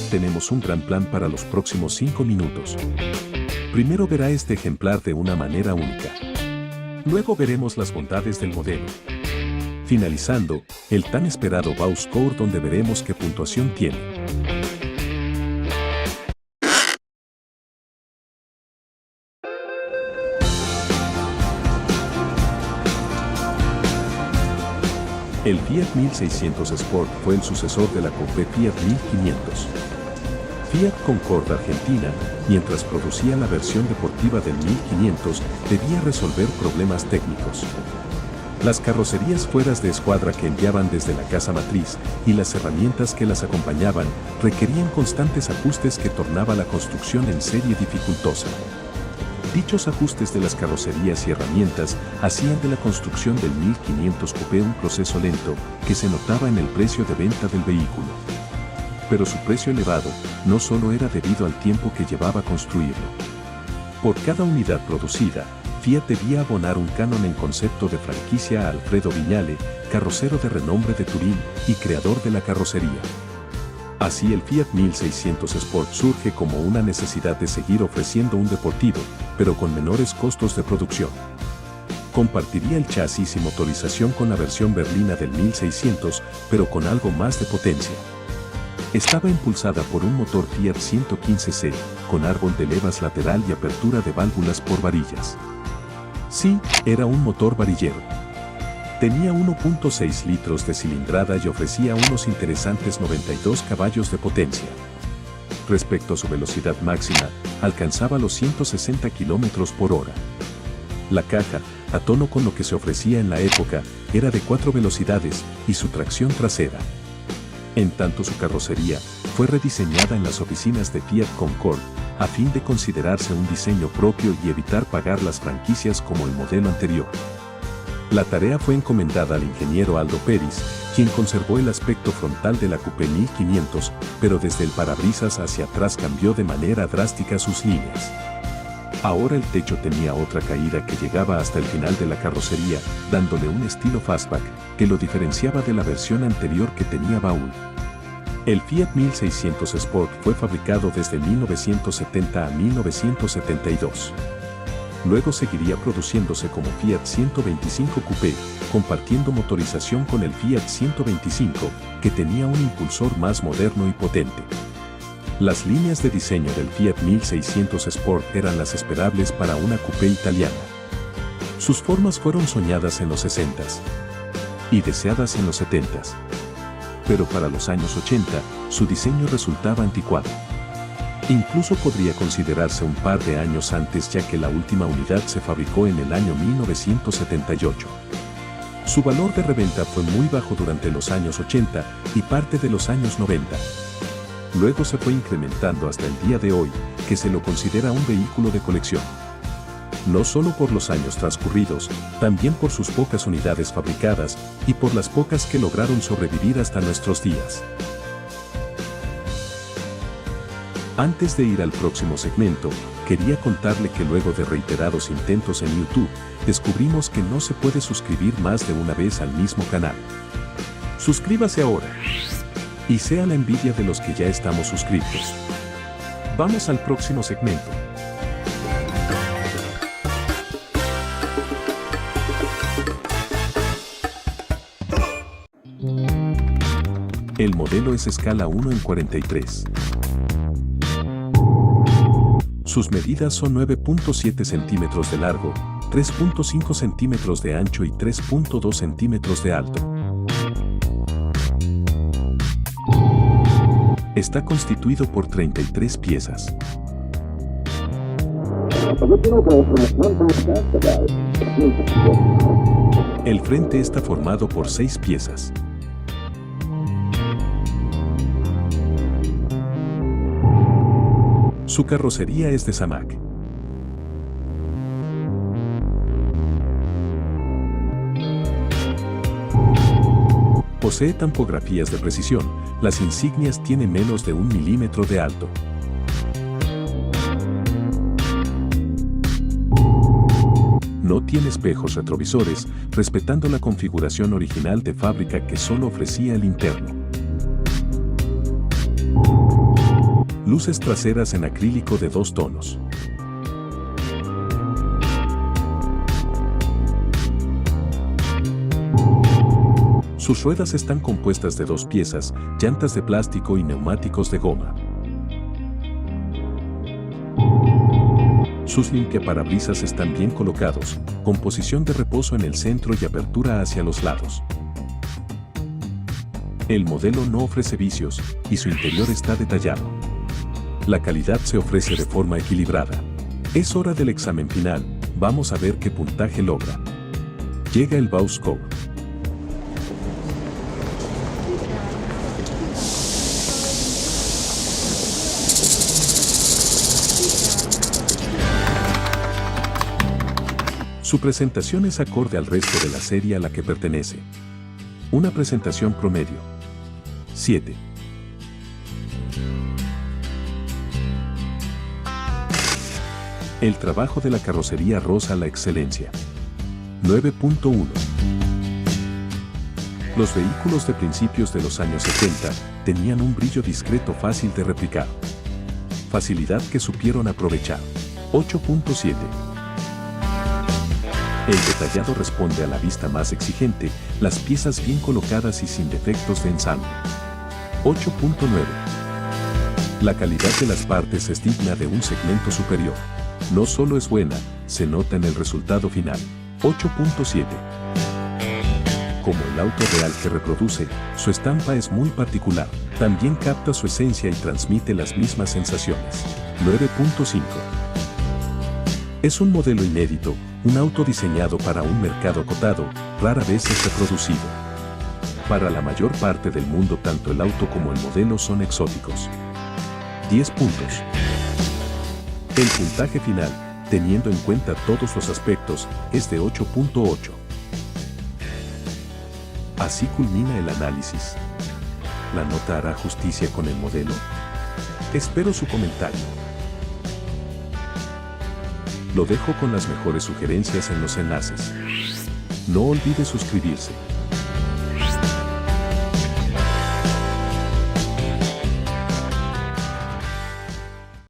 tenemos un gran plan para los próximos 5 minutos. Primero verá este ejemplar de una manera única. Luego veremos las bondades del modelo. Finalizando, el tan esperado Wow Score, donde veremos qué puntuación tiene. El Fiat 1600 Sport fue el sucesor de la Coupé Fiat 1500. Fiat Concord Argentina, mientras producía la versión deportiva del 1500, debía resolver problemas técnicos. Las carrocerías fueras de escuadra que enviaban desde la casa matriz y las herramientas que las acompañaban requerían constantes ajustes que tornaba la construcción en serie dificultosa. Dichos ajustes de las carrocerías y herramientas hacían de la construcción del 1500 Coupé un proceso lento que se notaba en el precio de venta del vehículo. Pero su precio elevado no solo era debido al tiempo que llevaba construirlo. Por cada unidad producida, Fiat debía abonar un canon en concepto de franquicia a Alfredo Viñale, carrocero de renombre de Turín y creador de la carrocería. Así el Fiat 1600 Sport surge como una necesidad de seguir ofreciendo un deportivo, pero con menores costos de producción. Compartiría el chasis y motorización con la versión berlina del 1600, pero con algo más de potencia. Estaba impulsada por un motor Fiat 115C, con árbol de levas lateral y apertura de válvulas por varillas. Sí, era un motor varillero. Tenía 1.6 litros de cilindrada y ofrecía unos interesantes 92 caballos de potencia. Respecto a su velocidad máxima, alcanzaba los 160 km por hora. La caja, a tono con lo que se ofrecía en la época, era de 4 velocidades y su tracción trasera. En tanto su carrocería fue rediseñada en las oficinas de Fiat Concord, a fin de considerarse un diseño propio y evitar pagar las franquicias como el modelo anterior. La tarea fue encomendada al ingeniero Aldo Pérez, quien conservó el aspecto frontal de la Coupé 1500, pero desde el parabrisas hacia atrás cambió de manera drástica sus líneas. Ahora el techo tenía otra caída que llegaba hasta el final de la carrocería, dándole un estilo fastback que lo diferenciaba de la versión anterior que tenía baúl. El Fiat 1600 Sport fue fabricado desde 1970 a 1972. Luego seguiría produciéndose como Fiat 125 Coupé, compartiendo motorización con el Fiat 125, que tenía un impulsor más moderno y potente. Las líneas de diseño del Fiat 1600 Sport eran las esperables para una coupé italiana. Sus formas fueron soñadas en los 60s y deseadas en los 70s. Pero para los años 80, su diseño resultaba anticuado. Incluso podría considerarse un par de años antes, ya que la última unidad se fabricó en el año 1978. Su valor de reventa fue muy bajo durante los años 80 y parte de los años 90. Luego se fue incrementando hasta el día de hoy, que se lo considera un vehículo de colección. No solo por los años transcurridos, también por sus pocas unidades fabricadas y por las pocas que lograron sobrevivir hasta nuestros días. Antes de ir al próximo segmento, quería contarle que luego de reiterados intentos en YouTube, descubrimos que no se puede suscribir más de una vez al mismo canal. Suscríbase ahora y sea la envidia de los que ya estamos suscritos. Vamos al próximo segmento. El modelo es escala 1 en 43. Sus medidas son 9.7 centímetros de largo, 3.5 centímetros de ancho y 3.2 centímetros de alto. Está constituido por 33 piezas. El frente está formado por 6 piezas. Su carrocería es de Zamac. Posee tampografías de precisión, las insignias tienen menos de 1 milímetro de alto. No tiene espejos retrovisores, respetando la configuración original de fábrica que solo ofrecía el interno. Luces traseras en acrílico de 2 tonos. Sus ruedas están compuestas de 2 piezas, llantas de plástico y neumáticos de goma. Sus limpiaparabrisas están bien colocados, con posición de reposo en el centro y apertura hacia los lados. El modelo no ofrece vicios y su interior está detallado. La calidad se ofrece de forma equilibrada. Es hora del examen final, vamos a ver qué puntaje logra. Llega el Bauscope. Su presentación es acorde al resto de la serie a la que pertenece. Una presentación promedio. 7. El trabajo de la carrocería roza la excelencia. 9.1. Los vehículos de principios de los años 70 tenían un brillo discreto fácil de replicar. Facilidad que supieron aprovechar. 8.7. El detallado responde a la vista más exigente, las piezas bien colocadas y sin defectos de ensamble. 8.9. La calidad de las partes es digna de un segmento superior. No solo es buena, se nota en el resultado final. 8.7. Como el auto real que reproduce, su estampa es muy particular. También capta su esencia y transmite las mismas sensaciones. 9.5. Es un modelo inédito, un auto diseñado para un mercado acotado, rara vez es reproducido. Para la mayor parte del mundo tanto el auto como el modelo son exóticos. 10 puntos. El puntaje final, teniendo en cuenta todos los aspectos, es de 8.8. Así culmina el análisis. ¿La nota hará justicia con el modelo? Espero su comentario. Lo dejo con las mejores sugerencias en los enlaces. No olvide suscribirse.